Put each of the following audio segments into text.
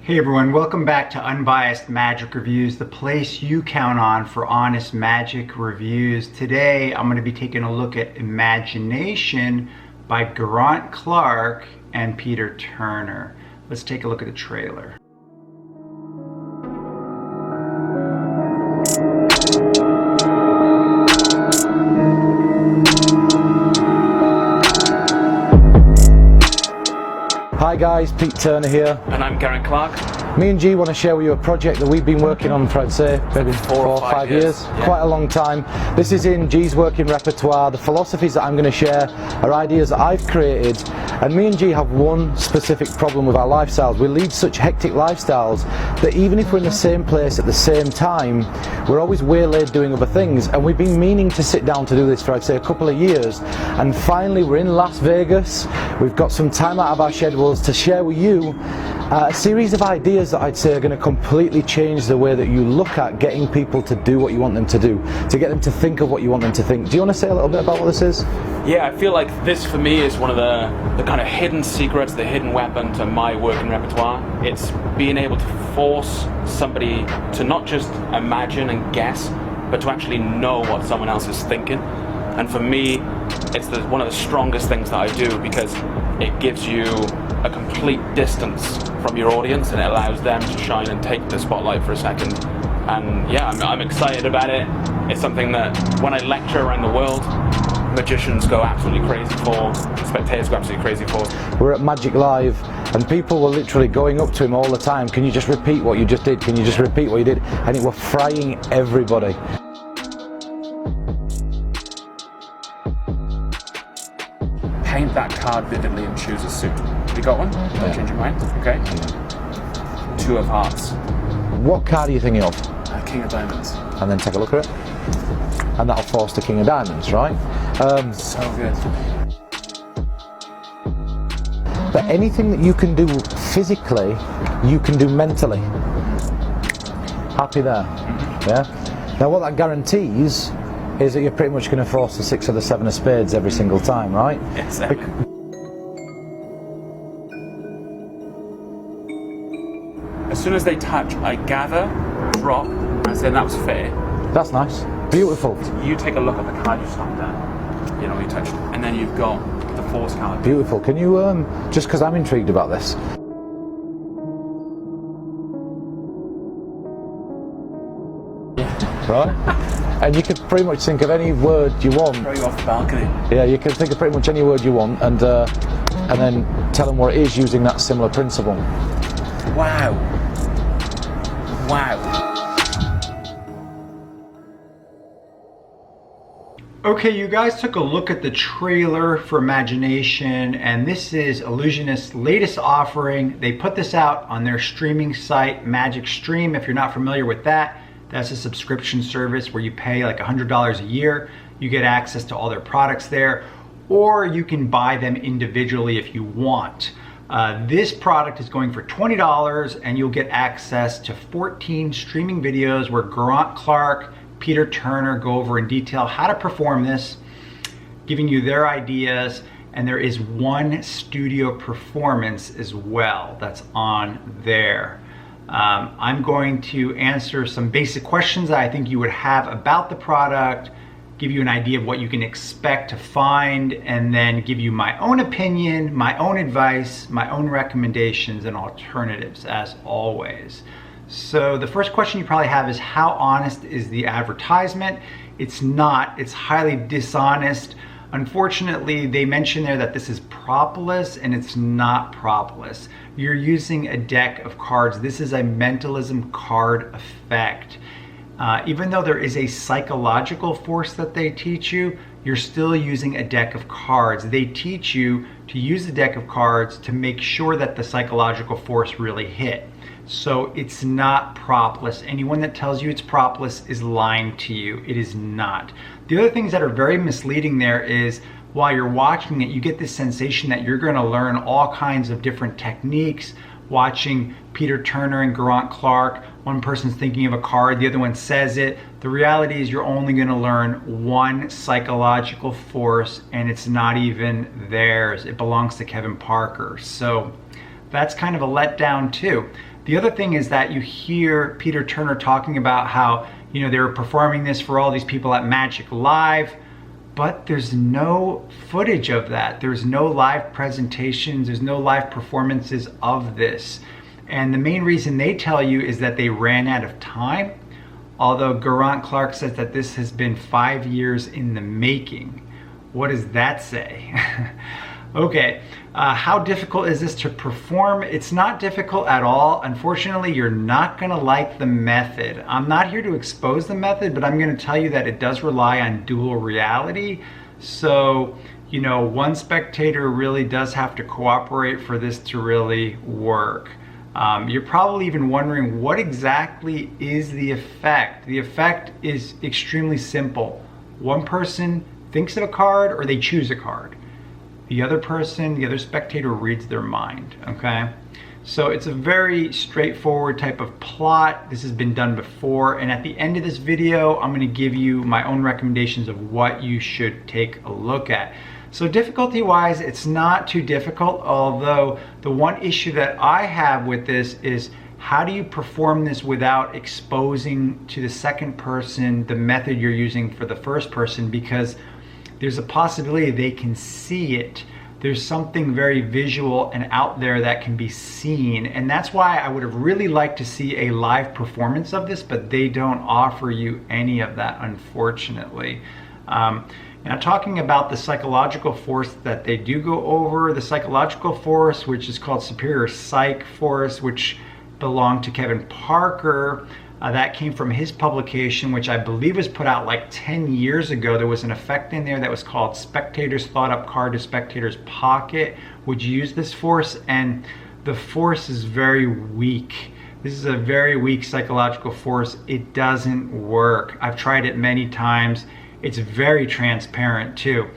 Hey everyone, welcome back to Unbiased Magic Reviews, the place you count on for honest magic reviews. Today I'm going to be taking a look at Imagination by Geraint Clarke and Peter Turner. Let's take a look at the trailer. Hi guys, Pete Turner here. And I'm Geraint Clarke. Me and G want to share with you a project that we've been working on for, I'd say, maybe 4 or 5 years. Yeah. Quite a long time. This is in G's working repertoire. The philosophies that I'm going to share are ideas that I've created. And me and G have one specific problem with our lifestyles. We lead such hectic lifestyles that even if we're in the same place at the same time, we're always waylaid doing other things. And we've been meaning to sit down to do this for, I'd say, a couple of years. And finally, we're in Las Vegas. We've got some time out of our schedules to share with you a series of ideas that I'd say are going to completely change the way that you look at getting people to do what you want them to do, to get them to think of what you want them to think. Do you want to say a little bit about what this is? Yeah, I feel like this for me is one of the kind of hidden secrets, the hidden weapon to my working repertoire. It's being able to force somebody to not just imagine and guess, but to actually know what someone else is thinking. And for me, it's one of the strongest things that I do, because it gives you a complete distance from your audience and it allows them to shine and take the spotlight for a second. And yeah, I'm excited about it. It's something that when I lecture around the world, magicians go absolutely crazy for, spectators go absolutely crazy for. We're at Magic Live and people were literally going up to him all the time. Can you just repeat what you just did? Can you just repeat what you did? And it were frying everybody. Paint that card vividly and choose a suit. You got one? Don't change your mind. Okay. 2 of hearts. What card are you thinking of? King of diamonds. And then take a look at it. And that'll force the King of Diamonds, right? So good. But anything that you can do physically, you can do mentally. Happy there? Yeah? Now what that guarantees is that you're pretty much going to force the 6 or the 7 of spades every single time, right? Exactly. As soon as they touch, I gather, drop, and say that was fair. That's nice. Beautiful. You take a look at the card you stopped at. You know, you touched, and then you've got the force card. Beautiful. Can you, just because I'm intrigued about this. Yeah. Right? And you could pretty much think of any word you want. Throw you off the balcony. Yeah, you can think of pretty much any word you want and then tell them what it is using that similar principle. Wow. Wow. Okay, you guys took a look at the trailer for Imagination, and this is Illusionist's latest offering. They put this out on their streaming site, Magic Stream. If you're not familiar with that, that's a subscription service where you pay like $100 a year. You get access to all their products there, or you can buy them individually if you want. This product is going for $20 and you'll get access to 14 streaming videos where Geraint Clarke, Peter Turner go over in detail how to perform this, giving you their ideas, and there is one studio performance as well that's on there. I'm going to answer some basic questions that I think you would have about the product, give you an idea of what you can expect to find, and then give you my own opinion, my own advice, my own recommendations and alternatives as always. So the first question you probably have is, how honest is the advertisement? It's not. It's highly dishonest. Unfortunately, they mention there that this is propolis, and it's not propolis. You're using a deck of cards. This is a mentalism card effect. Even though there is a psychological force that they teach you, you're still using a deck of cards. They teach you to use the deck of cards to make sure that the psychological force really hit. So it's not propolis. Anyone that tells you it's propolis is lying to you. It is not. The other things that are very misleading there is, while you're watching it, you get this sensation that you're going to learn all kinds of different techniques. Watching Peter Turner and Geraint Clarke, one person's thinking of a card, the other one says it. The reality is you're only going to learn one psychological force, and it's not even theirs. It belongs to Kevin Parker. So that's kind of a letdown too. The other thing is that you hear Peter Turner talking about how, you know, they were performing this for all these people at Magic Live, but there's no footage of that. There's no live presentations, there's no live performances of this. And the main reason they tell you is that they ran out of time, although Geraint Clarke says that this has been 5 years in the making. What does that say? Okay, how difficult is this to perform? It's not difficult at all. Unfortunately, you're not gonna like the method. I'm not here to expose the method, but I'm gonna tell you that it does rely on dual reality. So, you know, one spectator really does have to cooperate for this to really work. You're probably even wondering, what exactly is the effect? The effect is extremely simple. One person thinks of a card, or they choose a card. The other person, the other spectator, reads their mind, okay? So it's a very straightforward type of plot. This has been done before, and at the end of this video, I'm gonna give you my own recommendations of what you should take a look at. So difficulty-wise, it's not too difficult, although the one issue that I have with this is, how do you perform this without exposing to the second person the method you're using for the first person? Because there's a possibility they can see it. There's something very visual and out there that can be seen. And that's why I would have really liked to see a live performance of this, but they don't offer you any of that, unfortunately. Now, talking about the psychological force that they do go over, the psychological force, which is called superior psych force, which belonged to Kevin Parker, that came from his publication, which I believe was put out like 10 years ago. There was an effect in there that was called Spectator's Thought Up Card to Spectator's Pocket, which used this force, and the force is very weak. This is a very weak psychological force. It doesn't work. I've tried it many times. It's very transparent too.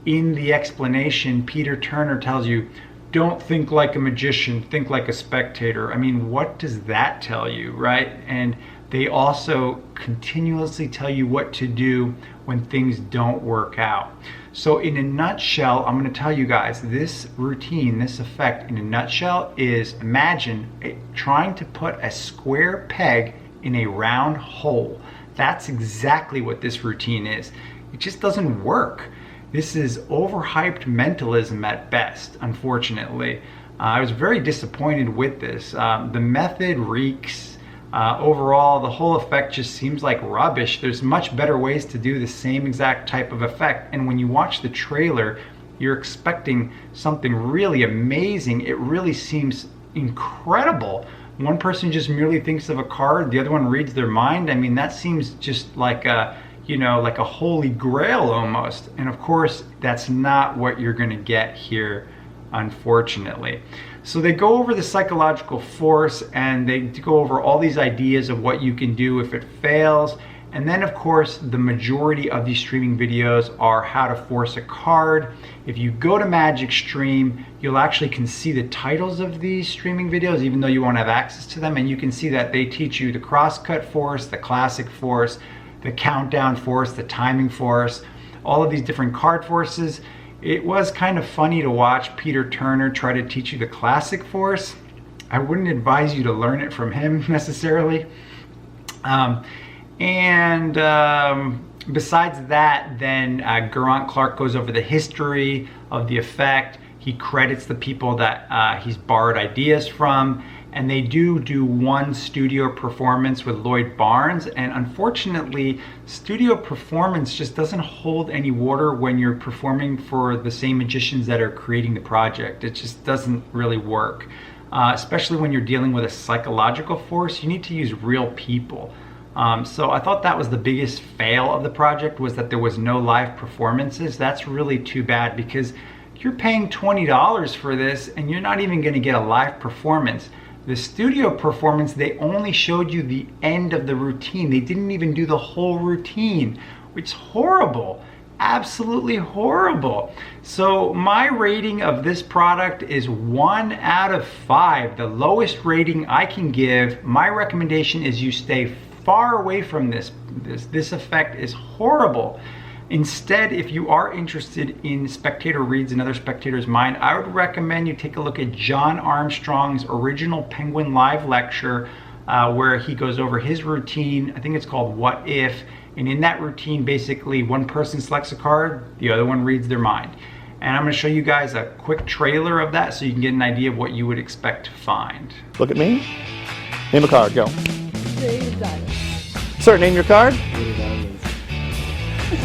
In the explanation, Peter Turner tells you, don't think like a magician, think like a spectator. I mean, what does that tell you, right? And they also continuously tell you what to do when things don't work out. So in a nutshell, I'm gonna tell you guys, this routine, this effect in a nutshell is, imagine trying to put a square peg in a round hole. That's exactly what this routine is. It just doesn't work. This is overhyped mentalism at best, unfortunately. I was very disappointed with this. The method reeks. Overall, the whole effect just seems like rubbish. There's much better ways to do the same exact type of effect. And when you watch the trailer, you're expecting something really amazing. It really seems incredible. One person just merely thinks of a card, the other one reads their mind. I mean, that seems just like a, you know, like a holy grail almost. And of course, that's not what you're gonna get here, unfortunately. So they go over the psychological force, and they go over all these ideas of what you can do if it fails. And then of course, the majority of these streaming videos are how to force a card. If you go to Magic Stream, you'll actually can see the titles of these streaming videos, even though you won't have access to them. And you can see that they teach you the crosscut force, the classic force, the countdown force, the timing force, all of these different card forces. It was kind of funny to watch Peter Turner try to teach you the classic force. I wouldn't advise you to learn it from him necessarily. Besides that, then Geraint Clarke goes over the history of the effect. He credits the people that he's borrowed ideas from, and they do one studio performance with Lloyd Barnes. And unfortunately, studio performance just doesn't hold any water when you're performing for the same magicians that are creating the project. It just doesn't really work. Especially when you're dealing with a psychological force, you need to use real people. So I thought that was the biggest fail of the project, was that there was no live performances. That's really too bad, because you're paying $20 for this and you're not even gonna get a live performance. The studio performance, they only showed you the end of the routine. They didn't even do the whole routine, which is horrible. Absolutely horrible. So my rating of this product is 1 out of 5. The lowest rating I can give. My recommendation is you stay far away from this. This effect is horrible. Instead, if you are interested in Spectator Reads Another Spectator's Mind, I would recommend you take a look at John Armstrong's original Penguin Live lecture, where he goes over his routine. I think it's called What If? And in that routine, basically one person selects a card, the other one reads their mind. And I'm going to show you guys a quick trailer of that so you can get an idea of what you would expect to find. Look at me. Name a card. Go. Sir, name your card.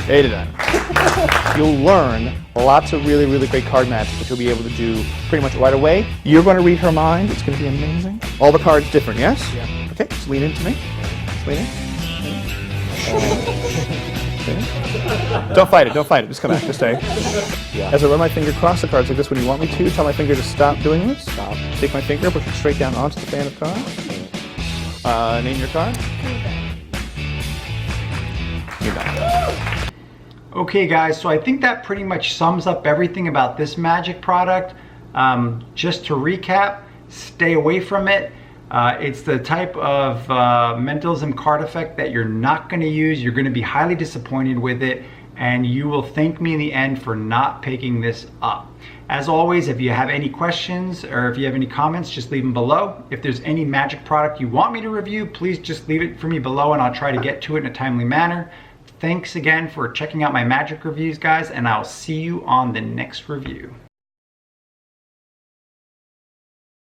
Eight of diamonds. You'll learn lots of really, really great card magic that you'll be able to do pretty much right away. You're going to read her mind. It's going to be amazing. All the cards different, yes? Yeah. Okay, just lean into me. Just lean in. Okay. Don't fight it. Don't fight it. Just come back. Just stay. Yeah. As I run my finger across the cards like this when you want me to, tell my finger to stop doing this. Stop. Take my finger, push it straight down onto the fan of cards. Name your card. You're done. Okay guys, so I think that pretty much sums up everything about this magic product. Just to recap, stay away from it. It's the type of mentalism card effect that you're not going to use. You're going to be highly disappointed with it, and you will thank me in the end for not picking this up. As always, if you have any questions or if you have any comments, just leave them below. If there's any magic product you want me to review, please just leave it for me below and I'll try to get to it in a timely manner. Thanks again for checking out my magic reviews, guys, and I'll see you on the next review.